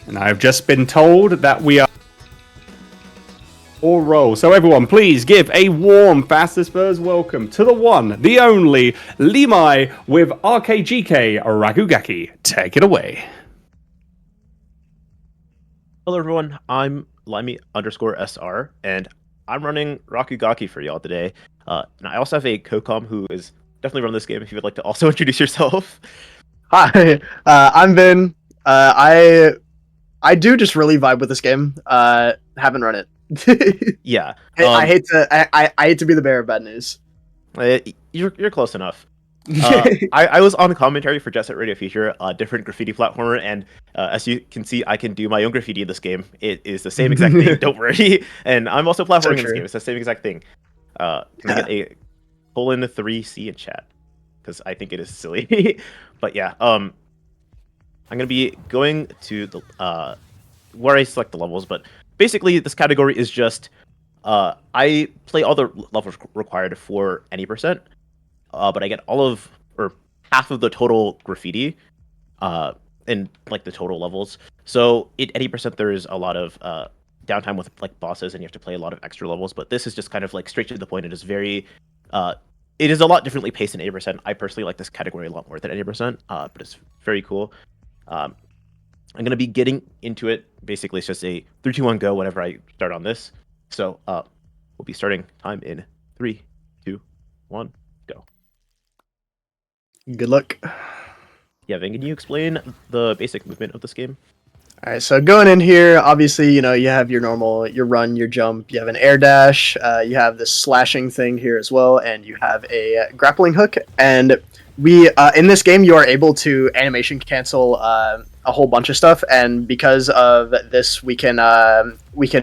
And I've just been told that we are all roll. So everyone, please give a warm fastest Spurs welcome to the one, the only, limy with RKGK Rakugaki. Take it away. Hello everyone, I'm limy_SR, and I'm running Rakugaki for y'all today. And I also have a co-com who is definitely running this game if you would like to also introduce yourself. Hi, I'm Vin. I do just really vibe with this game. Haven't run it. Yeah. I hate to be the bearer of bad news. You're close enough. I was on commentary for Jet Set Radio Feature, a different graffiti platformer, and as you can see, I can do my own graffiti in this game. It is the same exact thing, don't worry. And I'm also platforming in this game. It's the same exact thing. Can I get a :3C in chat? Because I think it is silly. But yeah, I'm gonna be going to the where I select the levels, but basically this category is just I play all the levels required for any percent. But I get all of or half of the total graffiti, in like the total levels. So at 80% there is a lot of downtime with like bosses, and you have to play a lot of extra levels. But this is just kind of like straight to the point. It is very, it is a lot differently paced than 80%. I personally like this category a lot more than 80%, but it's very cool. I'm gonna be getting into it. Basically, it's just a 3, 2, 1, go whenever I start on this. So we'll be starting time in 3, 2, 1, go. Good luck. Yeah, Vin, can you explain the basic movement of this game? All right, so going in here, obviously, you have your normal, your run, your jump. You have an air dash. You have this slashing thing here as well, and you have a grappling hook. And we, in this game, you are able to animation cancel a whole bunch of stuff. And because of this, we can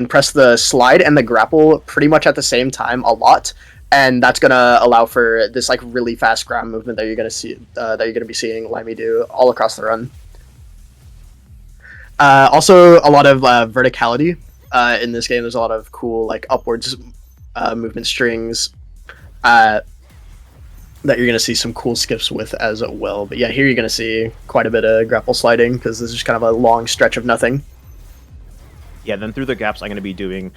press the slide and the grapple pretty much at the same time a lot. And that's gonna allow for this like really fast ground movement that you're gonna see, that you're gonna be seeing Limey do all across the run. Also, a lot of verticality in this game. There's a lot of cool like upwards movement strings that you're gonna see some cool skips with as well. But yeah, here you're gonna see quite a bit of grapple sliding because this is kind of a long stretch of nothing. Yeah, then through the gaps, I'm gonna be doing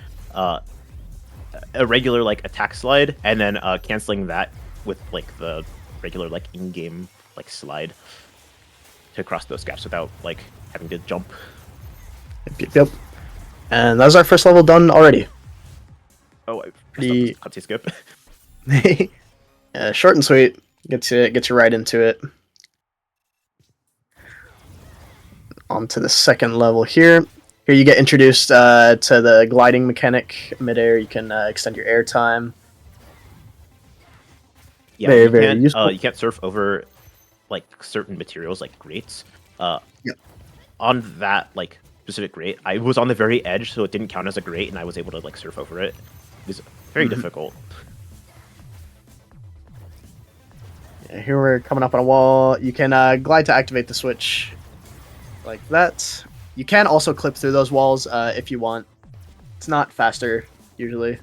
a regular like attack slide, and then canceling that with like the regular like in-game like slide to cross those gaps without like having to jump. Yep. And that was our first level done already. Oh, I cutscene skip. Yeah, short and sweet. Get you right into it. On to the second level here. Here you get introduced to the gliding mechanic. Midair, you can extend your air time. Yeah, very useful. You can't surf over like certain materials like grates. Yep. On that like specific grate, I was on the very edge, so it didn't count as a grate, and I was able to like surf over it. It was very difficult. Yeah, here we're coming up on a wall. You can glide to activate the switch, like that. You can also clip through those walls if you want. It's not faster usually.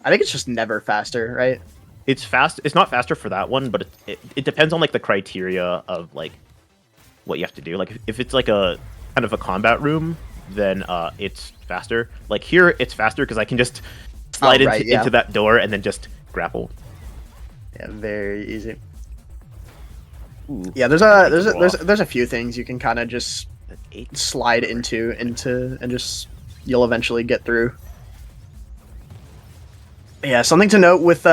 I think it's just never faster, right? It's fast. It's not faster for that one, but it depends on like the criteria of like what you have to do. Like if it's like a kind of a combat room, then it's faster. Like here, it's faster because I can just slide into that door and then just grapple. Yeah, very easy. Ooh, yeah, there's a few things you can kind of just slide into and just you'll eventually get through. Yeah, something to note with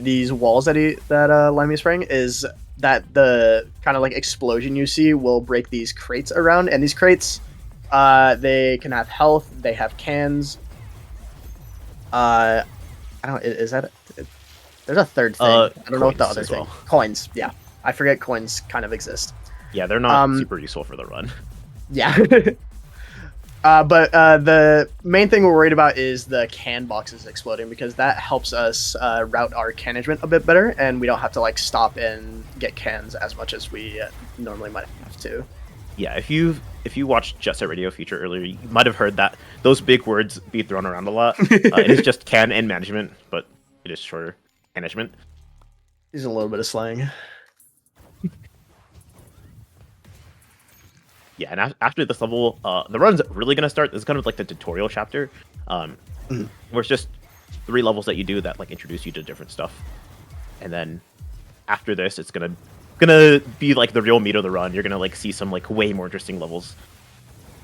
these walls that Limey is spraying is that the kind of like explosion you see will break these crates around, and these crates they can have health, they have cans. I don't. Is that? There's a third thing. I don't know what the other thing. Coins. Yeah, I forget coins kind of exist. Yeah, they're not super useful for the run. Yeah. But the main thing we're worried about is the can boxes exploding, because that helps us route our canagement a bit better, and we don't have to like stop and get cans as much as we normally might have to. Yeah, if you watched Jet Set Radio Feature earlier, you might have heard that those big words be thrown around a lot. It is just can and management, but it is shorter. Management. Use a little bit of slang. Yeah, and after this level, the run's really gonna start. This is kind of like the tutorial chapter, where it's just 3 levels that you do that like introduce you to different stuff, and then after this, it's gonna be like the real meat of the run. You're gonna like see some like way more interesting levels.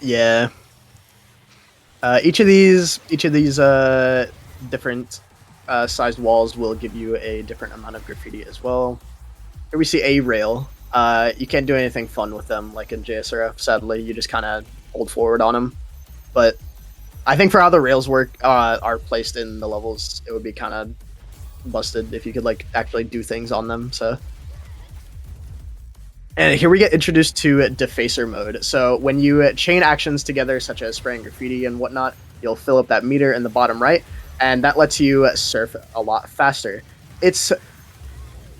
Yeah. Each of these different sized walls will give you a different amount of graffiti as well. Here we see a rail. You can't do anything fun with them like in JSRF, sadly. You just kind of hold forward on them. But I think for how the rails work are placed in the levels, it would be kind of busted if you could like actually do things on them. So, and here we get introduced to defacer mode. So when you chain actions together, such as spraying graffiti and whatnot, you'll fill up that meter in the bottom right, and that lets you surf a lot faster.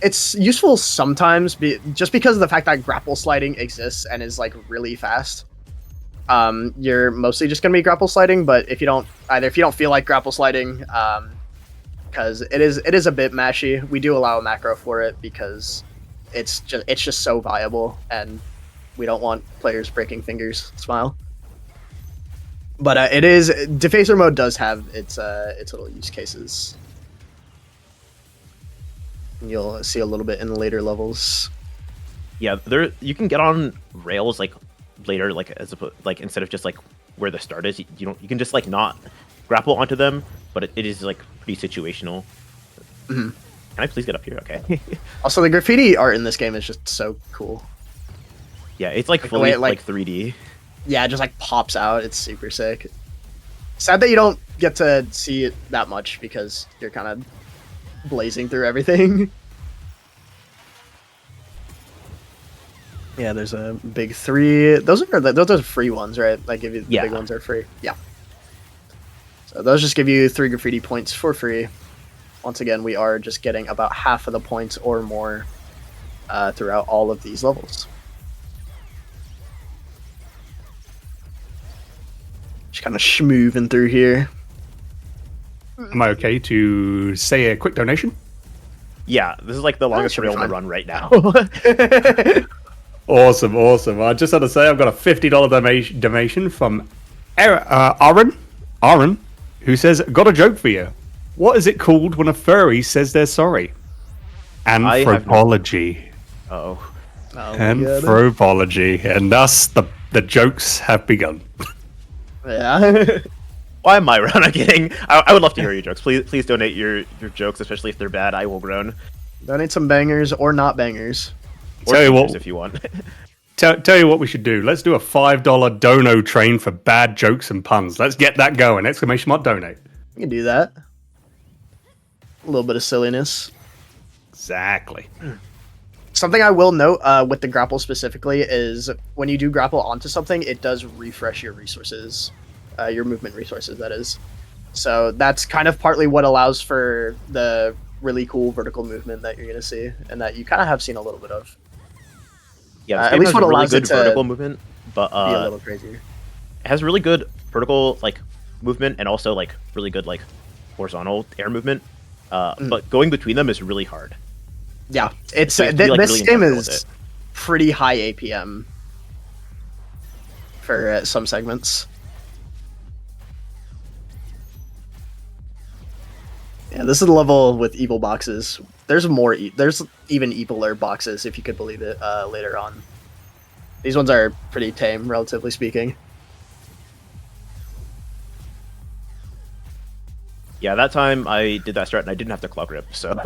It's useful sometimes, just because of the fact that grapple sliding exists and is like really fast. You're mostly just gonna be grapple sliding, but if you don't feel like grapple sliding, because it is a bit mashy, we do allow a macro for it because it's just so viable, and we don't want players breaking fingers. Smile. But defacer mode does have its little use cases. You'll see a little bit in the later levels. Yeah, you can get on rails like later, like instead of just like where the start is, you can just like not grapple onto them, but it is like pretty situational. Mm-hmm. Can I please get up here? Okay. Also, the graffiti art in this game is just so cool. Yeah, it's like fully like 3D. Yeah, it just like pops out. It's super sick. Sad that you don't get to see it that much because you're kind of blazing through everything. Yeah, there's a big 3. Those are free ones, right? Like, give you the big ones are free. Yeah. So those just give you 3 graffiti points for free. Once again, we are just getting about half of the points or more throughout all of these levels. Just kind of schmooving through here. Am I okay to say a quick donation? Yeah, this is like the longest rail in the run right now. Awesome. I just had to say I've got a $50 donation from Aaron, who says, got a joke for you. What is it called when a furry says they're sorry? Anthropology. Anthropology. And thus the jokes have begun. Yeah. Why am I run? I'm kidding. I would love to hear your jokes. Please donate your jokes, especially if they're bad. I will groan. Donate some bangers or not bangers. Or tell you what, if you want. Tell you what we should do. Let's do a $5 dono train for bad jokes and puns. Let's get that going. ! Donate. You can do that. A little bit of silliness. Exactly. Something I will note with the grapple specifically is when you do grapple onto something, it does refresh your resources, your movement resources, that is. So that's kind of partly what allows for the really cool vertical movement that you're going to see, and that you kind of have seen a little bit of. Yeah, at least what allows really good vertical movement, but be a little crazier. It has really good vertical like movement and also like really good like horizontal air movement. But going between them is really hard. Yeah, it's so this really game is pretty high APM for some segments. Yeah, this is the level with evil boxes. There's more. There's even eviler boxes, if you could believe it. Later on, these ones are pretty tame, relatively speaking. Yeah, that time I did that strat and I didn't have to claw grip, so.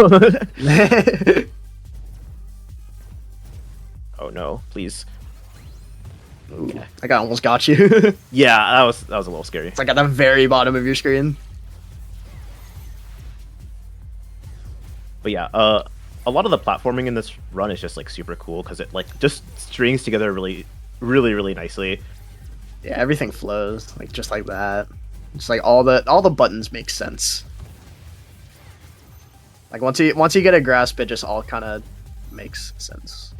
Oh no! Please. Ooh, I almost got you. Yeah, that was a little scary. It's like at the very bottom of your screen. But yeah, a lot of the platforming in this run is just like super cool because it like just strings together really nicely. Yeah, everything flows like just like that. Just like all the buttons make sense. Like once you get a grasp, it just all kind of makes sense.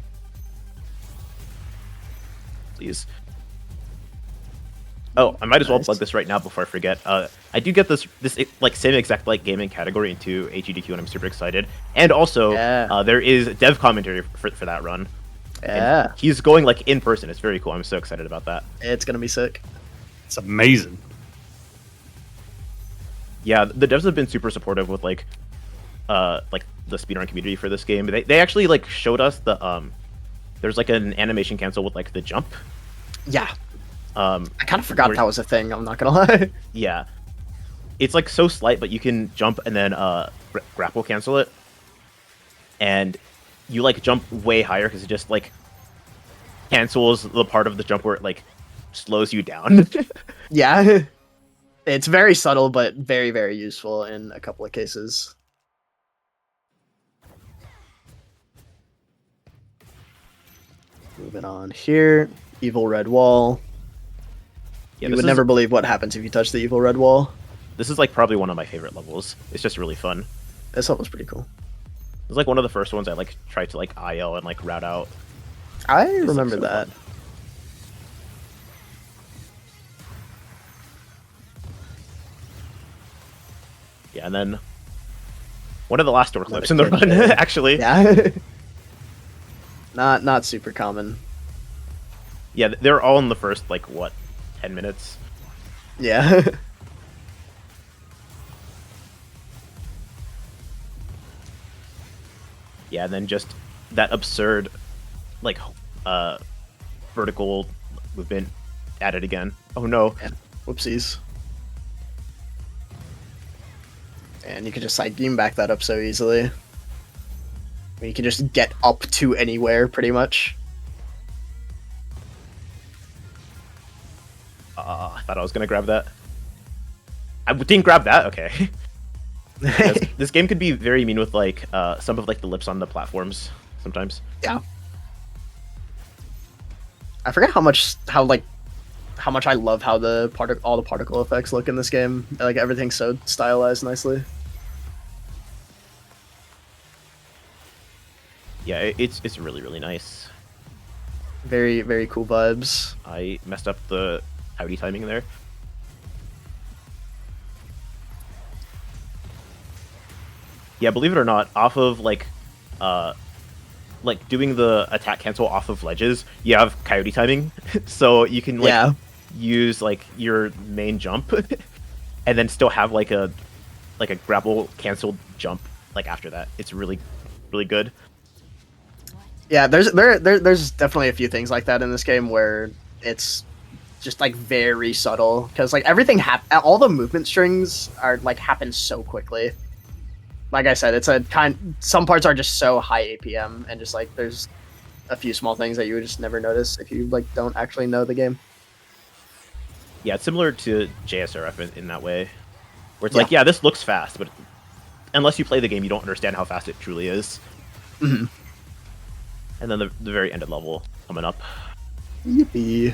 Please. Oh, I might as well plug this right now before I forget. I do get this like same exact like gaming category into HGDQ, and I'm super excited. And also, there is dev commentary for that run. Yeah, He's going like in person. It's very cool. I'm so excited about that. it's gonna be sick. It's amazing. Yeah, the devs have been super supportive with like the speedrun community for this game. They actually like showed us the there's like an animation cancel with like the jump. Yeah, I kind of forgot that was a thing. I'm not gonna lie. Yeah, it's like so slight, but you can jump and then grapple cancel it, and you like jump way higher because it just like cancels the part of the jump where it like slows you down. Yeah, it's very subtle, but very, very useful in a couple of cases. Moving on here, evil red wall. Yeah, You would never believe what happens if you touch the evil red wall. This is like probably one of my favorite levels. It's just really fun. This level's pretty cool. It's like one of the first ones I like tried to like IL and like route out. I It's, like, remember so that. fun. Yeah, and then one of the last door clips in the run, actually. Yeah. Not super common. Yeah, they're all in the first like what, 10 minutes. Yeah. Yeah, and then just that absurd like vertical movement added again. Oh no. Yeah. Whoopsies. And you can just side beam back that up so easily. You can just get up to anywhere, pretty much. I thought I was gonna grab that. I didn't grab that. Okay. This game could be very mean with like some of like the lips on the platforms sometimes. Yeah. I forget how much I love how all the particle effects look in this game. Like everything's so stylized nicely. Yeah, it's really really nice. Very, very cool vibes. I messed up the howdy timing there. Yeah, believe it or not, off of like doing the attack cancel off of ledges, you have coyote timing, so you can like use like your main jump, and then still have like a grapple canceled jump like after that. It's really really good. Yeah, there's definitely a few things like that in this game where it's just like very subtle because like everything all the movement strings are like happen so quickly. Like I said, some parts are just so high APM and just like there's a few small things that you would just never notice if you like don't actually know the game. Yeah, it's similar to JSRF in that way, where it's like, yeah, this looks fast, but unless you play the game, you don't understand how fast it truly is. Mm-hmm. And then the very end of level coming up. Yippee.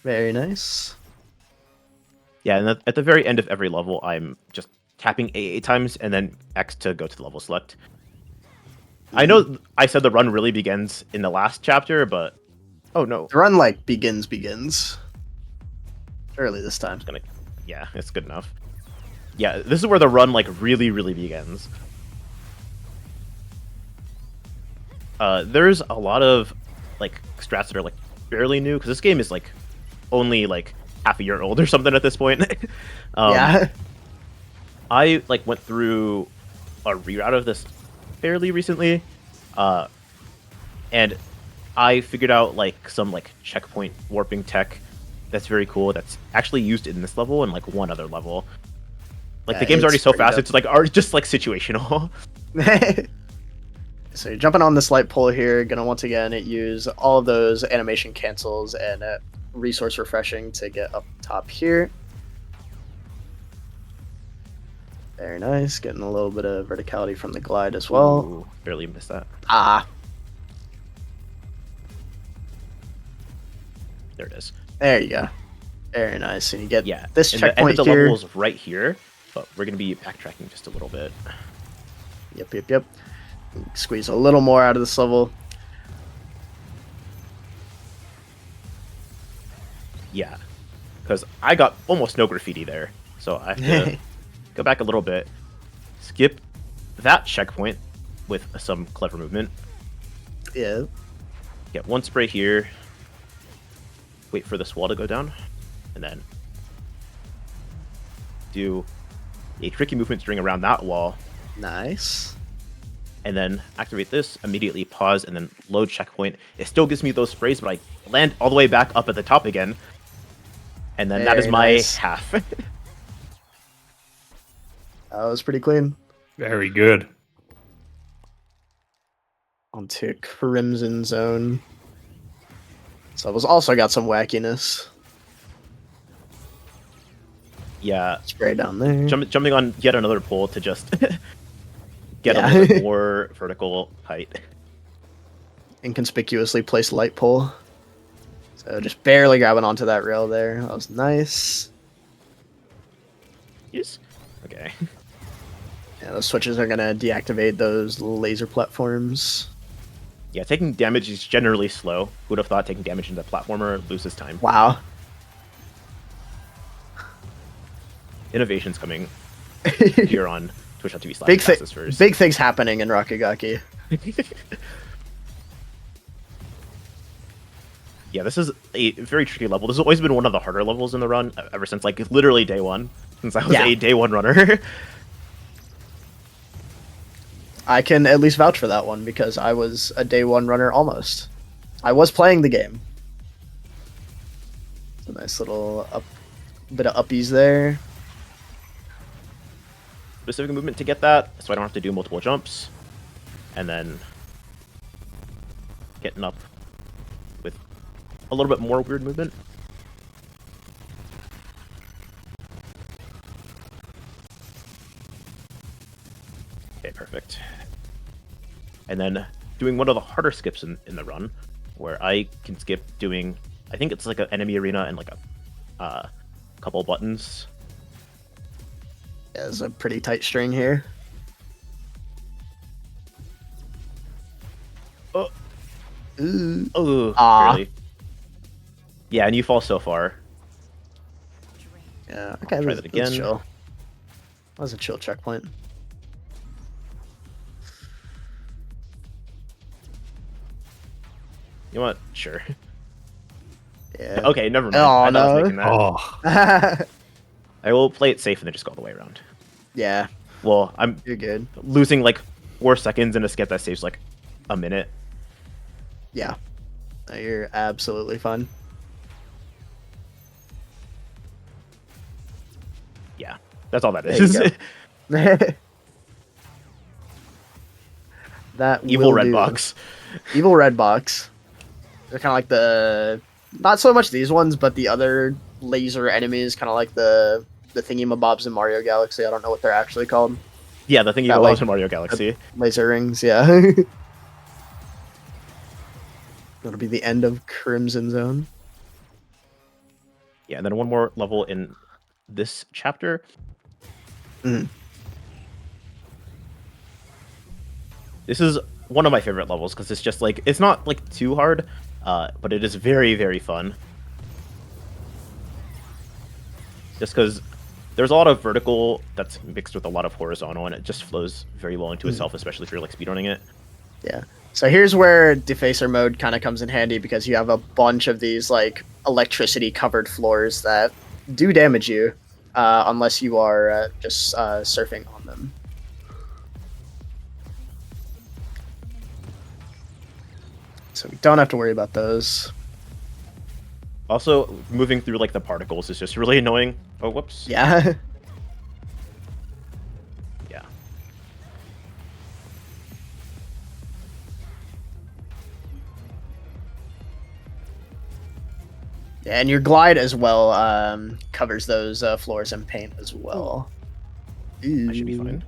Very nice. Yeah, and at the very end of every level, I'm just tapping A 8 times and then X to go to the level select. I know I said the run really begins in the last chapter, but oh no. The run like begins early this time. Yeah, it's good enough. Yeah, this is where the run like really really begins. There's a lot of like strats that are like fairly new because this game is like only like half a year old or something at this point. Yeah. I like went through a reroute of this fairly recently, and I figured out like some like checkpoint warping tech that's very cool. That's actually used in this level and like one other level. Like the game's already so fast, it's like just like situational. So you're jumping on this light pole here, gonna once again use all of those animation cancels and resource refreshing to get up top here. Very nice, getting a little bit of verticality from the glide as well. Ooh, barely missed that. There it is. There you go. Very nice, and you get this and checkpoint the here. level is right here, but we're gonna be backtracking just a little bit. Yep. Squeeze a little more out of this level. Yeah, because I got almost no graffiti there, so I have to go back a little bit, skip that checkpoint with some clever movement, Yeah. Get one spray here. Wait for this wall to go down, and then do a tricky movement string around that wall, Nice. and then activate this, immediately pause, and then load checkpoint. It still gives me those sprays, but I land all the way back up at the top again. And then that is Very my nice. half. That was pretty clean. Very good. Onto Crimson Zone. So it was also got some wackiness. Yeah, Spray down there. jumping on yet another pole to just get a Yeah. little bit more vertical height. Inconspicuously placed light pole. So just barely grabbing onto that rail there. That was nice. Yes. Okay. Yeah, those switches are gonna deactivate those laser platforms. Yeah, taking damage is generally slow. Who would have thought taking damage into a platformer loses time? Wow. Innovation's coming here on Twitch.tv/. Big things happening in Rakugaki. Yeah, this is a very tricky level. This has always been one of the harder levels in the run ever since like literally day one. Since I was a day one runner. I can at least vouch for that one because I was a day one runner almost. I was playing the game. A nice little bit of uppies there. Specific movement to get that, so I don't have to do multiple jumps. And then getting up with a little bit more weird movement. Okay, perfect. And then doing one of the harder skips in the run, where I can skip doing, I think it's like an enemy arena and like a couple buttons. Yeah, there's a pretty tight string here. Oh, Ooh. oh, really? Yeah, and you fall so far. Yeah, okay, Try that again. chill. That was a chill checkpoint. You know what? Sure. Yeah. Okay, never mind. Oh, I thought I was no. making that. Oh, I will play it safe and then just go all the way around. Yeah, Well, I'm you're good. losing like 4 seconds in a skip that saves like a minute. Yeah. No, you're absolutely fine. Yeah, that's all that There you is. go. That Evil will red do. box. Evil red box. They're kind of like the, not so much these ones, but the other laser enemies, kind of like the thingy-mabobs in Mario Galaxy. I don't know what they're actually called. Yeah, the thing you That, loves like, in Mario Galaxy. Laser rings, yeah. That'll be the end of Crimson Zone. Yeah, and then one more level in this chapter. Mhm. This is one of my favorite levels because it's just like, it's not like too hard, but it is very, very fun. Just because there's a lot of vertical that's mixed with a lot of horizontal, and it just flows very well into itself, especially if you're like speedrunning it. Yeah. So here's where Defacer mode kind of comes in handy because you have a bunch of these like electricity covered floors that do damage you unless you are just surfing on them. So we don't have to worry about those. Also, moving through like the particles is just really annoying. Oh, whoops. Yeah. Yeah. And your glide as well covers those floors in paint as well. I should be fine.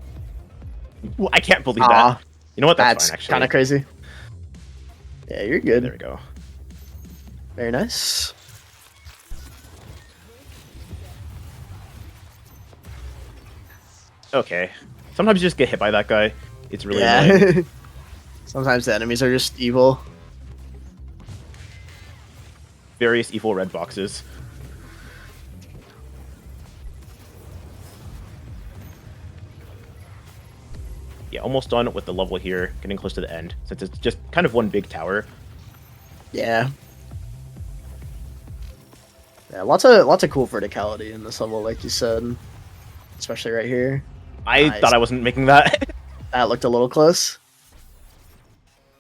Ooh, I can't believe Aw, that. You know what? That's That's fine, actually. kind of crazy. Yeah, you're good. There we go. Very nice. Okay. Sometimes you just get hit by that guy. It's really annoying. Yeah. Sometimes the enemies are just evil. Various evil red boxes. Yeah, almost done with the level here, getting close to the end, since it's just kind of one big tower. Yeah. Yeah, lots of cool verticality in this level, like you said. Especially right here. I Nice. thought I wasn't making that. That looked a little close.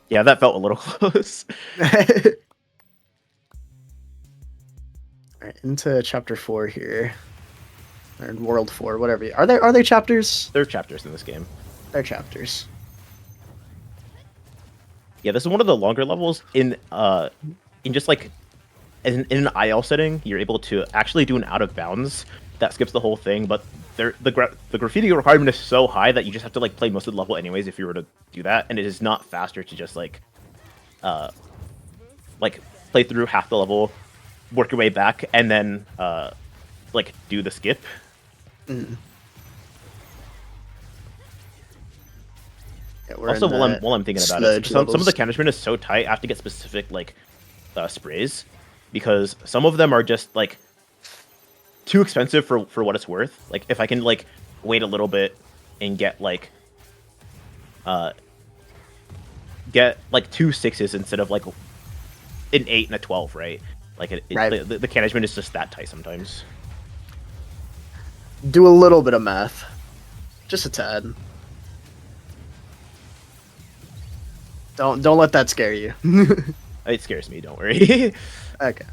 Yeah, that felt a little close. Alright, into chapter 4 here. Or world 4, whatever. Are they chapters? There are chapters in this game. They're chapters. Yeah, this is one of the longer levels in just like in an IL setting. You're able to actually do an out of bounds that skips the whole thing, but the graffiti requirement is so high that you just have to like play most of the level anyways if you were to do that, and it is not faster to just like play through half the level, work your way back, and then like do the skip. Mm. Yeah, Also, while I'm thinking about it, some of the management is so tight. I have to get specific like sprays because some of them are just like too expensive for what it's worth. Like if I can like wait a little bit and get like 2 6s instead of like an 8 and a 12, right? Like right. The management is just that tight sometimes. Do a little bit of math, just a tad. Don't let that scare you. It scares me. Don't worry. Okay.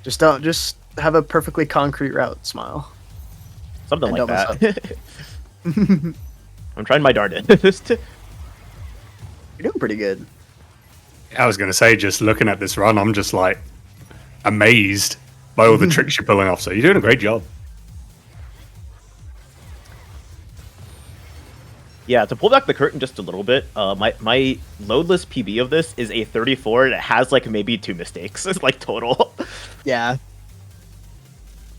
Just have a perfectly concrete route. Smile. Something And like that. I'm trying my darndest. You're doing pretty good. I was going to say, just looking at this run, I'm just like amazed by all the tricks you're pulling off. So you're doing a great job. Yeah, to pull back the curtain just a little bit, my loadless PB of this is a 34, and it has like maybe 2 mistakes. It's like total. Yeah.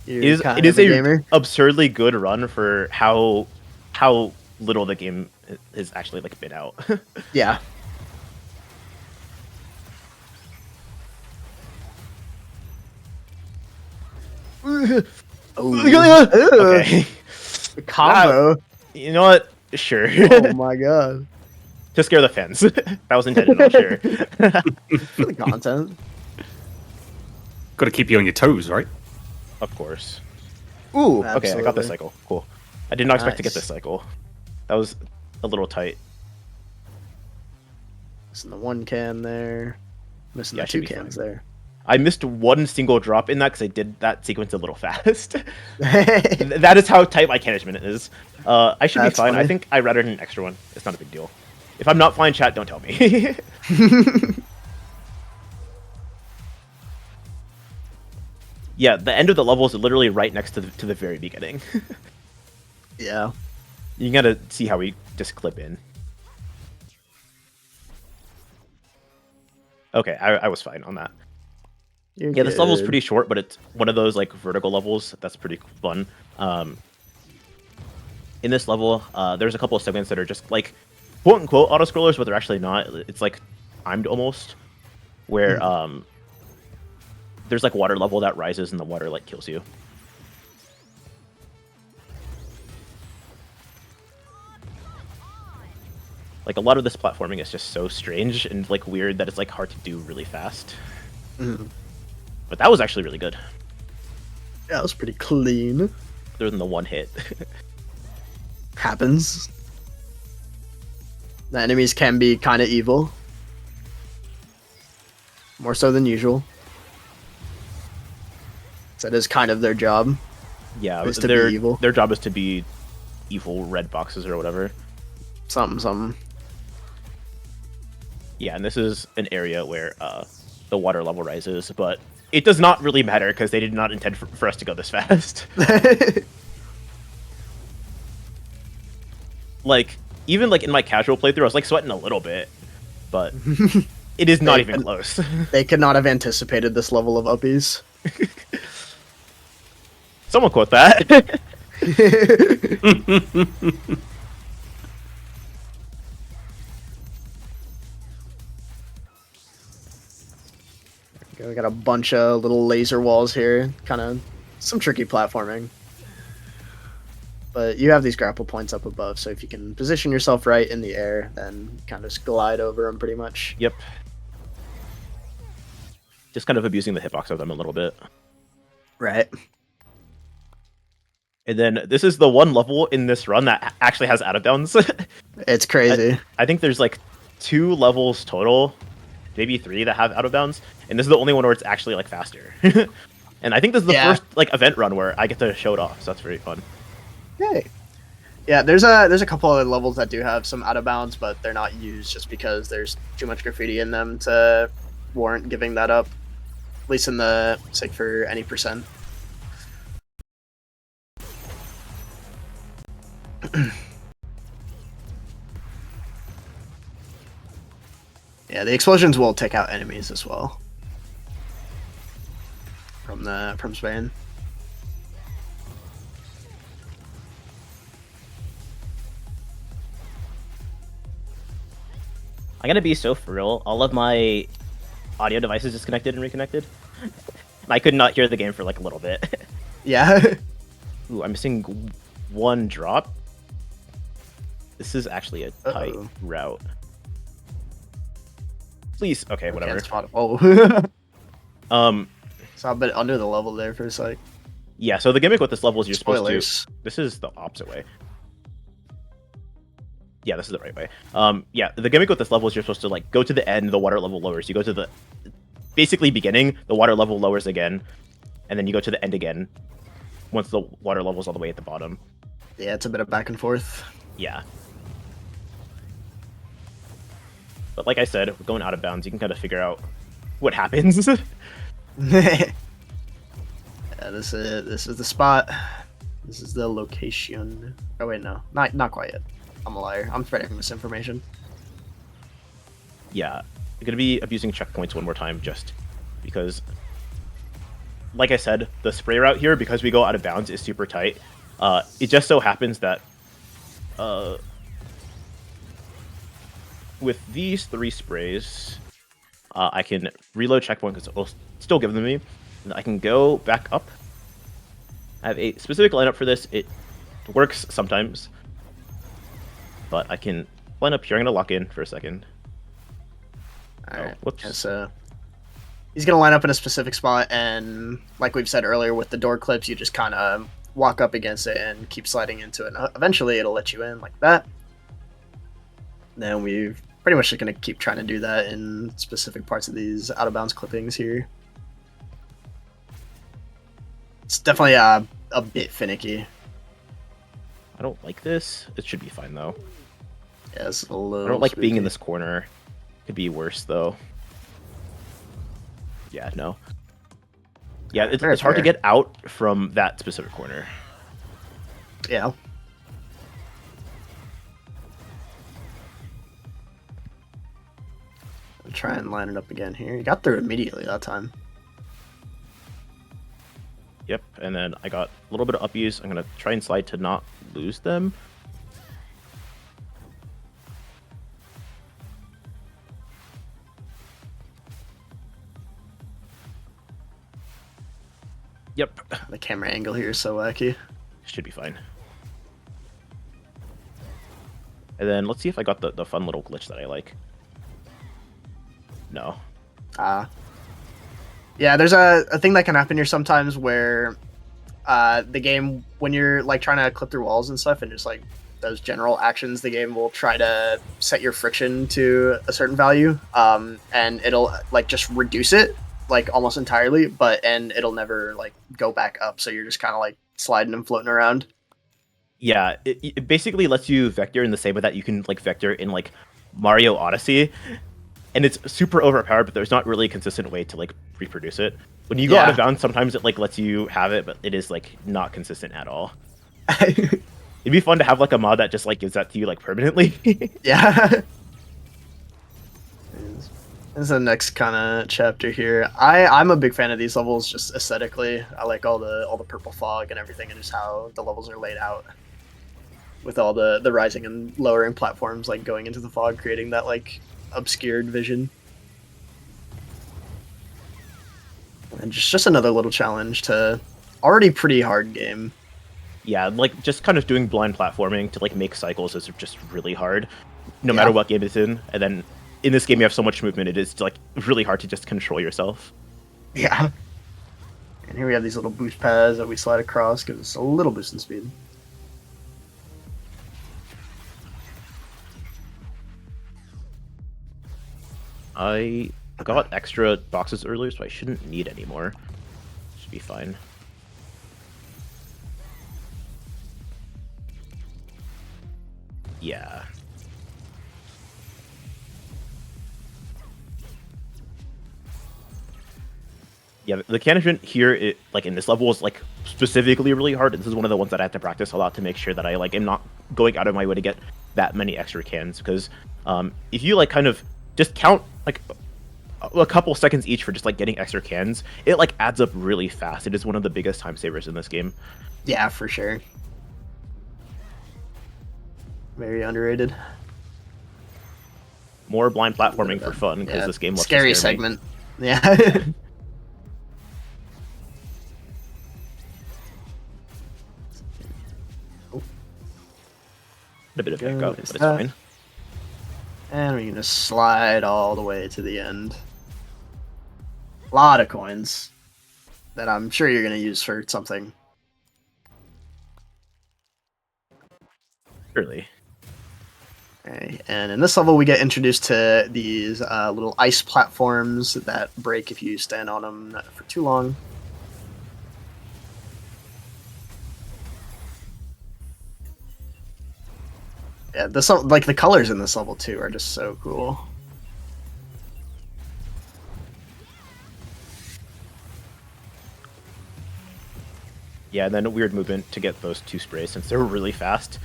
It is a absurdly good run for how little the game has actually like been out. Yeah. Okay. The combo. You know what? Sure. Oh my god. To scare the fans. That was intended, I'm sure. For the content. Got to keep you on your toes, right? Of course. Ooh, okay, I got this Absolutely. cycle. Cool. I did not expect to get Nice. this cycle. That was a little tight. Missing the 1 can there. Missing Yeah, the should 2 be cans fine. there. I missed 1 single drop in that because I did that sequence a little fast. That is how tight my management is. I should be That's fine. I funny. think I rather an extra one. It's not a big deal. If I'm not fine, chat, don't tell me. Yeah, the end of the level is literally right next to the very beginning. Yeah. You gotta see how we just clip in. Okay, I was fine on that. You're Yeah, this level's good. pretty short, but it's one of those like vertical levels that's pretty fun. In this level, there's a couple of segments that are just like quote unquote auto scrollers, but they're actually not. It's like timed almost, where there's like water level that rises and the water like kills you. Like a lot of this platforming is just so strange and like weird that it's like hard to do really fast. Mhm. But that was actually really good. Yeah, that was pretty clean. Other than the 1 hit. Happens. The enemies can be kind of evil. More so than usual. So that is kind of their job. Yeah, Is to be evil. Their job is to be evil red boxes or whatever. Something. Yeah, and this is an area where the water level rises, but it does not really matter because they did not intend for us to go this fast. Like, even like in my casual playthrough, I was like sweating a little bit, but it is not even close. They could not have anticipated this level of uppies. Someone quote that. Okay, we got a bunch of little laser walls here. Kind of some tricky platforming. But you have these grapple points up above, so if you can position yourself right in the air, then kind of just glide over them pretty much. Yep. Just kind of abusing the hitbox of them a little bit. Right. And then this is the one level in this run that actually has out of bounds. It's crazy. I think there's like 2 levels total, maybe 3 that have out of bounds, and this is the only one where it's actually like faster. And I think this is the first like event run where I get to show it off, so that's very fun. Yay. Yeah, there's a couple other levels that do have some out of bounds, but they're not used just because there's too much graffiti in them to warrant giving that up. At least in the sake for any percent. Yeah, the explosions will take out enemies as well. From Spain. I'm gonna be so for real. All of my audio devices disconnected and reconnected. And I could not hear the game for like a little bit. Yeah. Ooh, I'm missing 1 drop. This is actually a tight route. Please, okay, whatever. Saw a bit under the level there for a sec. Yeah, so the gimmick with this level is you're Spoilers. supposed to. This is the opposite way. Yeah, this is the right way. Yeah, the gimmick with this level is you're supposed to like go to the end, the water level lowers. You go to the basically beginning, the water level lowers again, and then you go to the end again once the water level's all the way at the bottom. Yeah, it's a bit of back and forth. Yeah. But like I said, going out of bounds, you can kind of figure out what happens. Yeah, this is the spot. This is the location. Oh wait, no, not quite yet. I'm a liar. I'm spreading misinformation. Yeah, I'm gonna be abusing checkpoints one more time just because, like I said, the spray route here, because we go out of bounds, is super tight. It just so happens that with these 3 sprays, I can reload checkpoint because it'll still give them to me. And I can go back up. I have a specific lineup for this. It works sometimes, but I can line up here. I'm gonna lock in for a second. Alright, whoops. yeah, so he's gonna line up in a specific spot, and like we've said earlier with the door clips, you just kind of walk up against it and keep sliding into it, and eventually it'll let you in like that. Then we're pretty much just gonna keep trying to do that in specific parts of these out of bounds clippings here. It's definitely a bit finicky. I don't like this. It should be fine though. Yeah, it's a little I don't like being in spooky. this corner. Could be worse though. Yeah, no. Yeah, it's hard to get out from that specific corner. Yeah. I'll try and line it up again here. You got through immediately that time. Yep, and then I got a little bit of up use. I'm gonna try and slide to not lose them. Yep, The camera angle here is so wacky. should be fine. And then let's see if I got the fun little glitch that I like. No. Yeah, there's a thing that can happen here sometimes where the game, when you're like trying to clip through walls and stuff and just like those general actions, the game will try to set your friction to a certain value, and it'll like just reduce it like almost entirely, and it'll never like go back up, so you're just kind of like sliding and floating around. Yeah, it basically lets you vector in the same way that you can like vector in like Mario Odyssey, and it's super overpowered, but there's not really a consistent way to like reproduce it. When you go out of bounds, sometimes it like lets you have it, but it is like not consistent at all. It'd be fun to have like a mod that just like gives that to you like permanently. Yeah. This is the next kind of chapter here. I'm a big fan of these levels just aesthetically. I like all the purple fog and everything, and just how the levels are laid out with all the rising and lowering platforms like going into the fog, creating that like obscured vision. And just another little challenge to already pretty hard game. Yeah, like just kind of doing blind platforming to like make cycles is just really hard, no matter what game it's in. And then in this game, you have so much movement; it is like really hard to just control yourself. Yeah. And here we have these little boost pads that we slide across, gives us a little boost in speed. I got extra boxes earlier, so I shouldn't need any more. Should be fine. Yeah. Yeah, the management here, like in this level, is like specifically really hard. This is one of the ones that I have to practice a lot to make sure that I like am not going out of my way to get that many extra cans. Because if you like kind of just count like a couple seconds each for just like getting extra cans, it like adds up really fast. It is one of the biggest time savers in this game. Yeah, for sure. Very underrated. More blind platforming for fun because this game loves scary to scare me. segment. Yeah. A bit of echo, but it's fine. And we're gonna slide all the way to the end. A lot of coins that I'm sure you're gonna use for something. Surely. Okay, and in this level we get introduced to these little ice platforms that break if you stand on them for too long. Yeah, this like the colors in this level too are just so cool. Yeah, and then a weird movement to get those two sprays since they're really fast.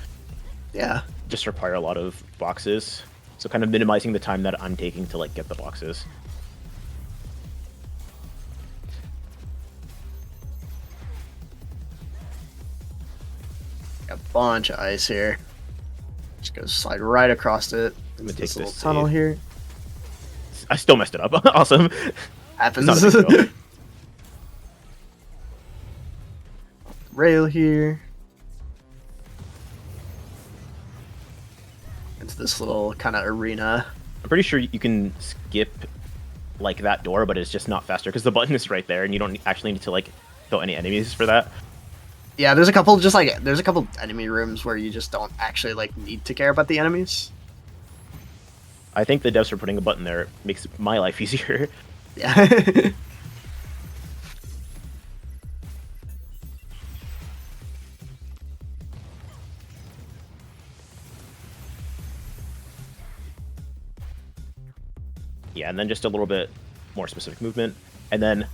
Yeah. Just require a lot of boxes. So kind of minimizing the time that I'm taking to like get the boxes. Got a bunch of ice here. Just go slide right across it. I'm gonna take this this little tunnel save. here. I still messed it up. Awesome. Happens. It's not a big deal. Rail here. Into this little kind of arena. I'm pretty sure you can skip like that door, but it's just not faster because the button is right there and you don't actually need to like kill any enemies for that. Yeah, there's a couple there's a couple enemy rooms where you just don't actually like need to care about the enemies. I think the devs for putting a button there makes my life easier. Yeah. Yeah, and then just a little bit more specific movement. And then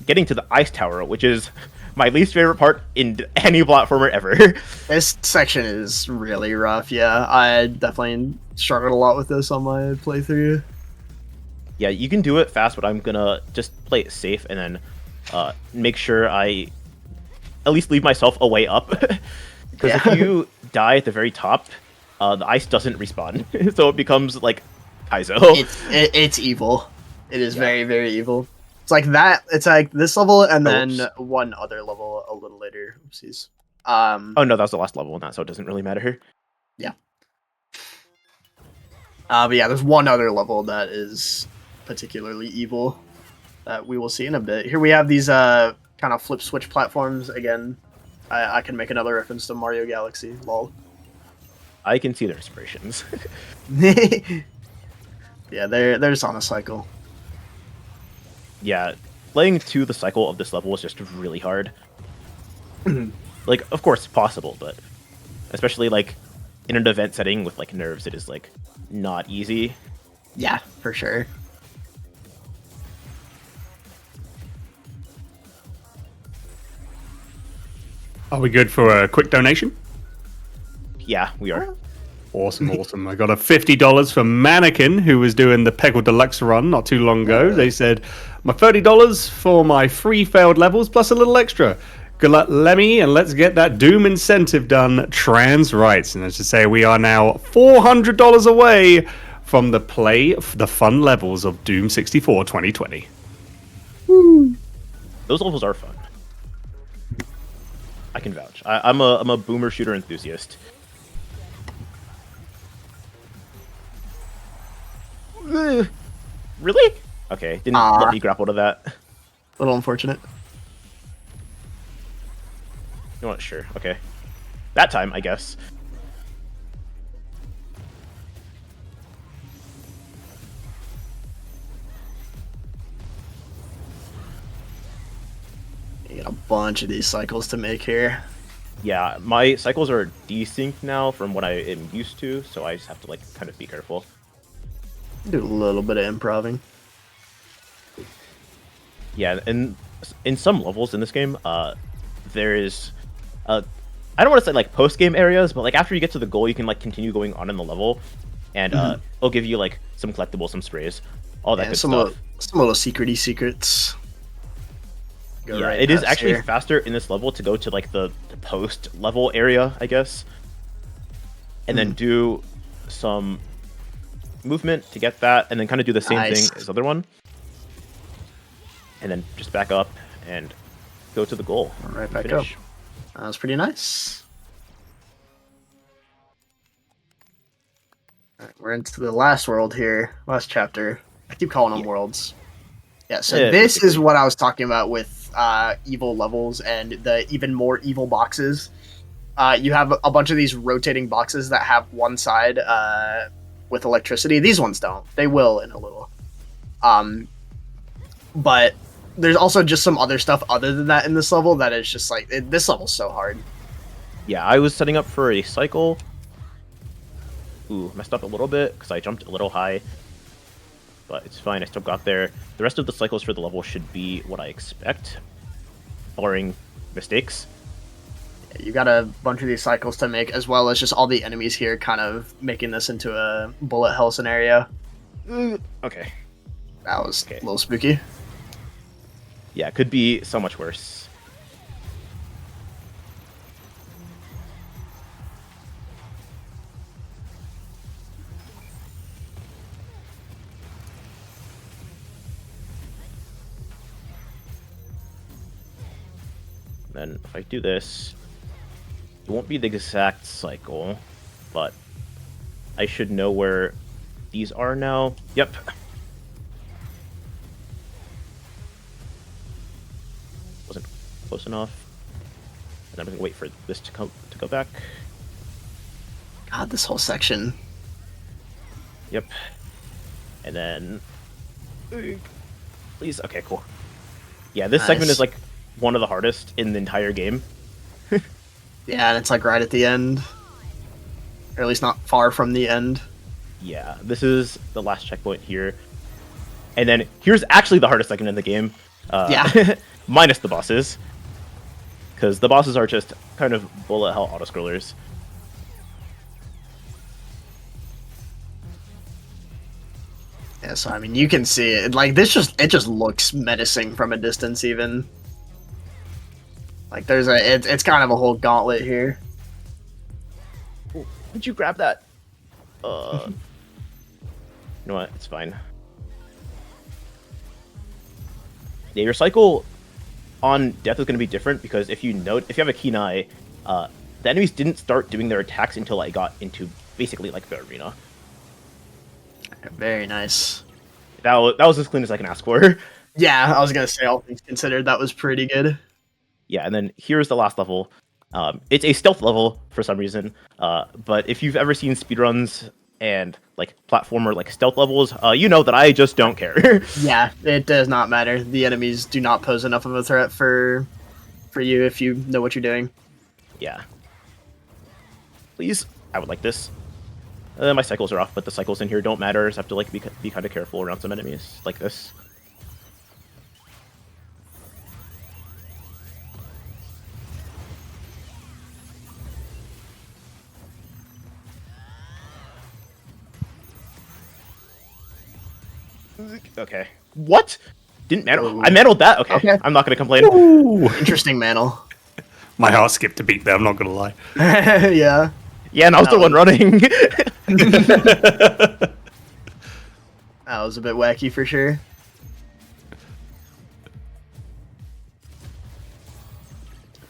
getting to the ice tower, which is my least favorite part in any platformer ever. This section is really rough, yeah. I definitely struggled a lot with this on my playthrough. Yeah, you can do it fast, but I'm gonna just play it safe and then make sure I at least leave myself a way up. Because if you die at the very top, the ice doesn't respawn. So it becomes like Kaizo. It's evil. It is very, very evil. It's like that. It's like this level and then one other level a little later. Oopsies. Oh no, that was the last level in that, so it doesn't really matter. Yeah. But yeah, there's one other level that is particularly evil that we will see in a bit. Here we have these kind of flip switch platforms again. I can make another reference to Mario Galaxy. Lol. I can see their inspirations. Yeah, they're just on a cycle. Yeah, playing to the cycle of this level is just really hard. Like, of course, possible, but especially like in an event setting with like nerves, it is like not easy. Yeah, for sure. Are we good for a quick donation? Yeah, we are. Awesome, awesome. I got a $50 from Mannequin, who was doing the Peggle Deluxe run not too long ago. They said, my $30 for my 3 failed levels plus a little extra. Good luck, Lemmy, and let's get that Doom incentive done. Trans rights. And as to say, we are now $400 away from the fun levels of Doom 64 2020. Woo. Those levels are fun. I can vouch. I'm a boomer shooter enthusiast. Really? Okay, didn't let me grapple to that. A little unfortunate. You know what? Sure. Okay. That time, I guess. You got a bunch of these cycles to make here. Yeah, my cycles are desynced now from what I am used to, so I just have to like kind of be careful. Do a little bit of improving. Yeah, and in some levels in this game, there is, I don't want to say like post game areas, but like after you get to the goal, you can like continue going on in the level, and it'll give you like some collectibles, some sprays, all that good stuff. Some little secrety secrets. Go yeah, it is actually here. Faster in this level to go to like the post level area, I guess, and then do some movement to get that, and then kind of do the same thing as the other one, and then just back up and go to the goal. Right back up. That was pretty nice. All right, we're into the last world here, last chapter. I keep calling them worlds. Yeah, so this is what I was talking about with evil levels and the even more evil boxes. You have a bunch of these rotating boxes that have one side with electricity. These ones don't. They will in a little. But there's also just some other stuff other than that in this level that is just like, this level's so hard. Yeah, I was setting up for a cycle. Ooh, messed up a little bit because I jumped a little high. But it's fine, I still got there. The rest of the cycles for the level should be what I expect, barring mistakes. You got a bunch of these cycles to make, as well as just all the enemies here kind of making this into a bullet hell scenario. Okay. That was a little spooky. Yeah, it could be so much worse. Then if I do this, it won't be the exact cycle, but I should know where these are now. Yep. Wasn't close enough. And I'm gonna wait for this to go back. God, this whole section. Yep. And then please, okay, cool. Yeah, this segment is like one of the hardest in the entire game. Yeah, and it's like right at the end. Or at least not far from the end. Yeah, this is the last checkpoint here. And then here's actually the hardest segment in the game. Yeah. Minus the bosses. Because the bosses are just kind of bullet hell auto-scrollers. Yeah, so I mean, you can see it. Like, it just looks menacing from a distance even. Like, there's it's kind of a whole gauntlet here. Ooh, did you grab that? You know what? It's fine. Yeah, your cycle on death is going to be different because if you have a keen eye, the enemies didn't start doing their attacks until I got into basically like the arena. Very nice. That was as clean as I can ask for. Yeah, I was gonna say, all things considered, that was pretty good. Yeah, and then here's the last level. It's a stealth level for some reason, but if you've ever seen speedruns and like platformer like stealth levels, you know that I just don't care. Yeah, it does not matter. The enemies do not pose enough of a threat for you if you know what you're doing. Yeah. Please, I would like this. My cycles are off, but the cycles in here don't matter. So I have to like be kind of careful around some enemies like this. Okay. What? Didn't mantle? I mantled that? Okay. I'm not going to complain. Ooh, interesting mantle. My heart skipped a beat there, I'm not going to lie. Yeah. Yeah, and I was the one running. That was a bit wacky for sure.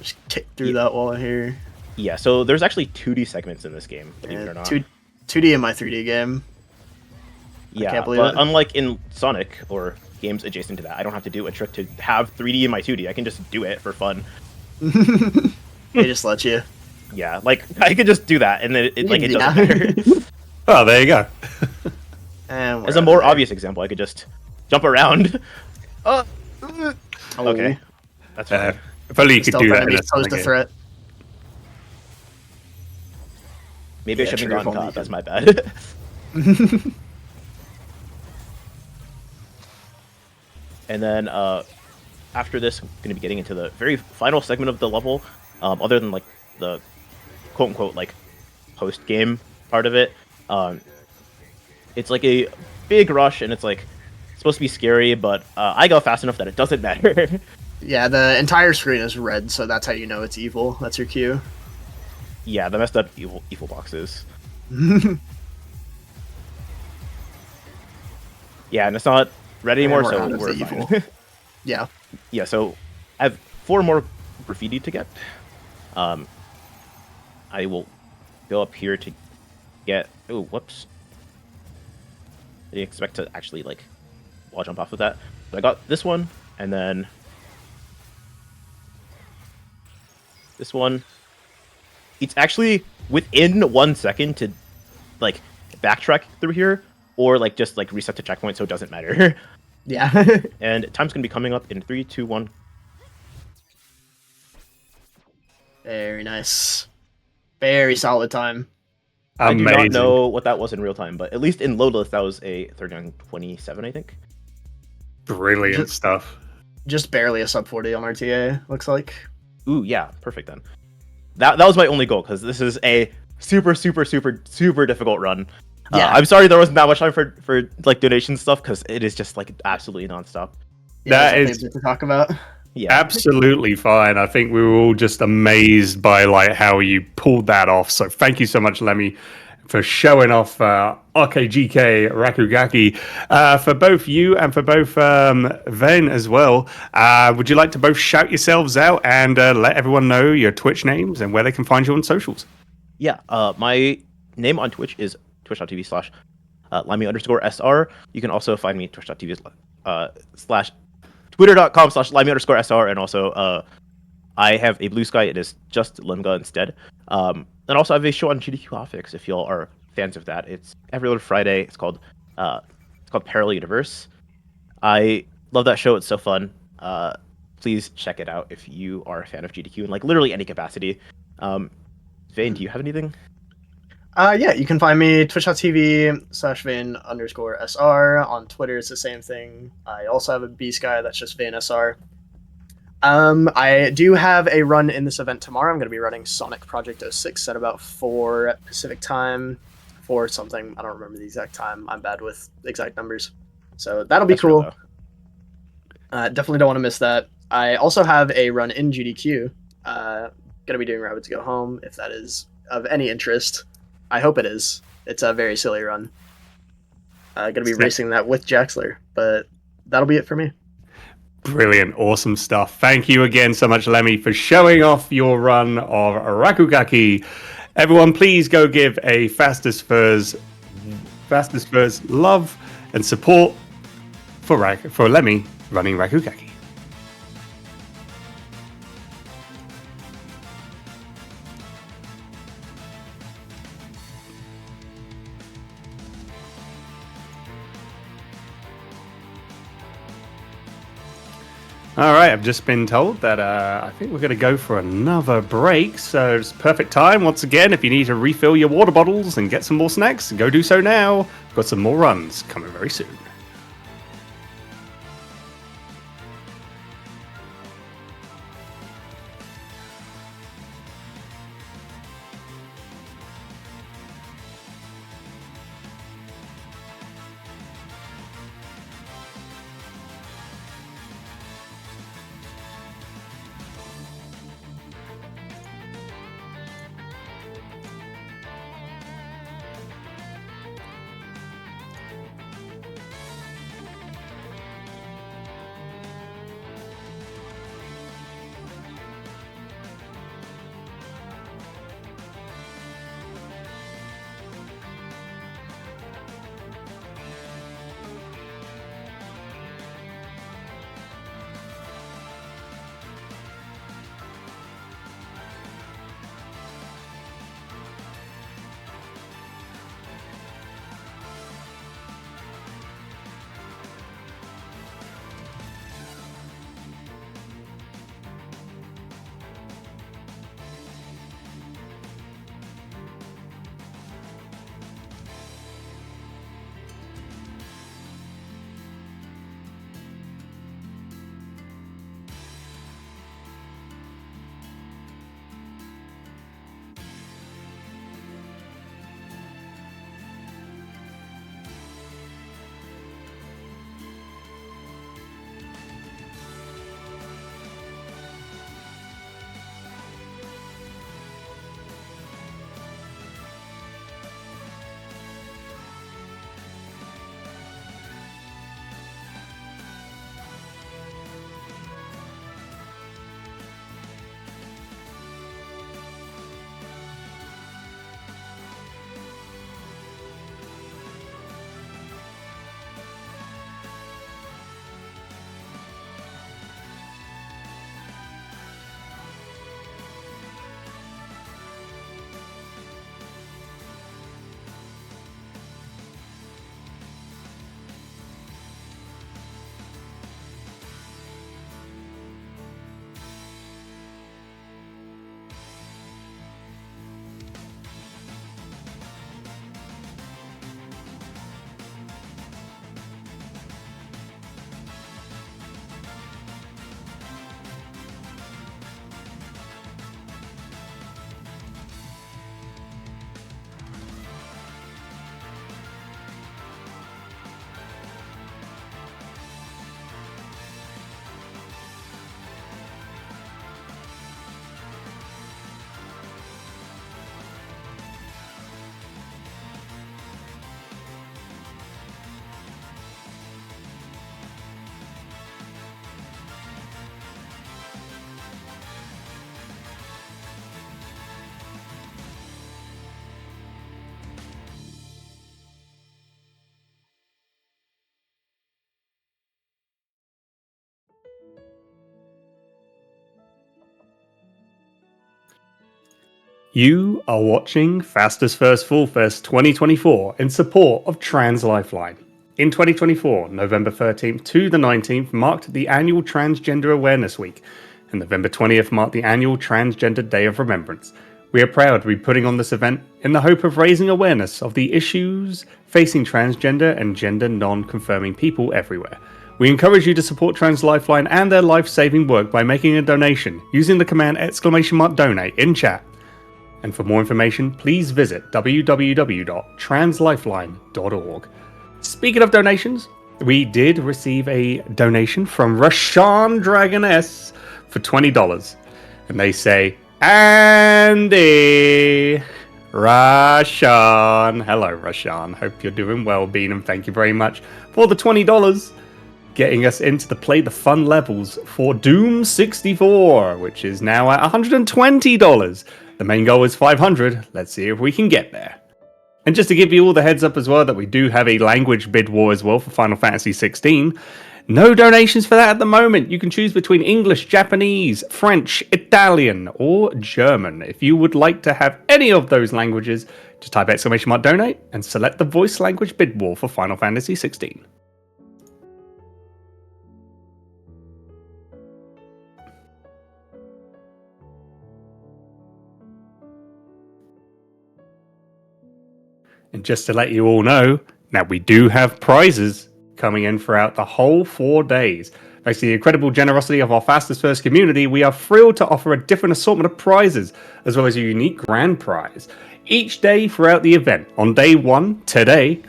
Just tick through that wall here. Yeah, so there's actually 2D segments in this game, believe it or not. 2D in my 3D game. Yeah, can't believe but it. unlike in Sonic or games adjacent to that, I don't have to do a trick to have 3D in my 2D. I can just do it for fun. They just let you. Yeah, like I could just do that, and then it doesn't matter. Oh, there you go. And As a more obvious example, I could just jump around. Okay, that's fine. If only you could do that. In Enemies pose a threat. Maybe I Yeah, shouldn't have trigger gotten caught. pull That's my bad. And then after this, I'm going to be getting into the very final segment of the level. Other than like the quote unquote like post game part of it, it's like a big rush, and it's like supposed to be scary, but I go fast enough that it doesn't matter. Yeah, the entire screen is red, so that's how you know it's evil. That's your cue. Yeah, the messed up evil boxes. Yeah, and it's not red anymore, we're so out of we're the evil. fine. Yeah. Yeah, so I have 4 more graffiti to get. I will go up here to get. Oh, whoops! I didn't expect to actually like wall jump off of that. So I got this one, and then this one. It's actually within 1 second to like backtrack through here, or like just like reset to checkpoint, so it doesn't matter. Yeah. And time's gonna be coming up in 3, 2, 1. Very nice. Very solid time. Amazing. I do not know what that was in real time, but at least in loadless that was a 39:27, I think. Brilliant stuff. Just barely a sub 40 on RTA, looks like. Ooh, yeah, perfect then. That was my only goal, because this is a super difficult run. Yeah. I'm sorry there wasn't that much time for like donation stuff, because it is just like absolutely nonstop. Yeah, That that's is what to talk about. Yeah, absolutely fine. I think we were all just amazed by like how you pulled that off. So thank you so much, Lemmy, for showing off RKGK Rakugaki for both you and for both Ven as well. Would you like to both shout yourselves out and let everyone know your Twitch names and where they can find you on socials? Yeah, my name on Twitch is twitch.tv/limey_SR. You can also find me twitch.tv slash twitter.com/limey_SR, and also I have a Blue Sky. It is just Limga instead. And also I have a show on GDQ Offix if y'all are fans of that. It's every other Friday. It's called Parallel Universe. I love that show. It's so fun. Please check it out if you are a fan of GDQ in like literally any capacity. Vane, do you have anything? Yeah, you can find me twitch.tv/Vane_SR. On Twitter, it's the same thing. I also have a B Sky that's just VaneSR. I do have a run in this event tomorrow. I'm going to be running Sonic Project 06 at about 4 Pacific time. 4 something. I don't remember the exact time. I'm bad with exact numbers. So that'll be cool. Definitely don't want to miss that. I also have a run in GDQ. Going to be doing Rabbits Go Home, if that is of any interest. I hope it is. It's a very silly run. Going to be racing that with Jaxler, but that'll be it for me. Brilliant, awesome stuff. Thank you again so much, Lemmy, for showing off your run of Rakugaki. Everyone, please go give a Fastest Furs love and support for Lemmy running Rakugaki. All right, I've just been told that I think we're going to go for another break, so it's perfect time. Once again, if you need to refill your water bottles and get some more snacks, go do so now. We've got some more runs coming very soon. You are watching Fastest First Full Fest 2024 in support of Trans Lifeline. In 2024, November 13th to the 19th marked the annual Transgender Awareness Week, and November 20th marked the annual Transgender Day of Remembrance. We are proud to be putting on this event in the hope of raising awareness of the issues facing transgender and gender non-confirming people everywhere. We encourage you to support Trans Lifeline and their life-saving work by making a donation using the command !donate in chat. And for more information, please visit www.translifeline.org. Speaking of donations, we did receive a donation from Rashawn Dragoness for $20. And they say, Andy, Rashawn. Hello, Rashawn. Hope you're doing well, Bean, and thank you very much for the $20, getting us into the Play the Fun levels for Doom 64, which is now at $120. The main goal is 500. Let's see if we can get there. And just to give you all the heads up as well that we do have a language bid war as well for Final Fantasy 16. No donations for that at the moment. You can choose between English, Japanese, French, Italian, or German. If you would like to have any of those languages, just type !donate and select the voice language bid war for Final Fantasy 16. And just to let you all know, now we do have prizes coming in throughout the whole 4 days. Thanks to the incredible generosity of our Fastest First community, we are thrilled to offer a different assortment of prizes, as well as a unique grand prize. Each day throughout the event, on day 1, today,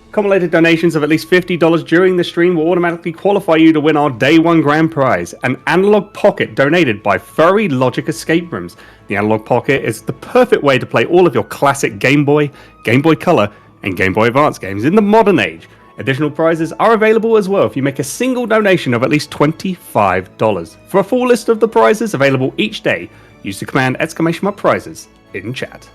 accumulated donations of at least $50 during the stream will automatically qualify you to win our day 1 grand prize, an analog pocket donated by Furry Logic Escape Rooms. The analog pocket is the perfect way to play all of your classic Game Boy, Game Boy Color, and Game Boy Advance games in the modern age. Additional prizes are available as well if you make a single donation of at least $25. For a full list of the prizes available each day, use the command !prizes in chat.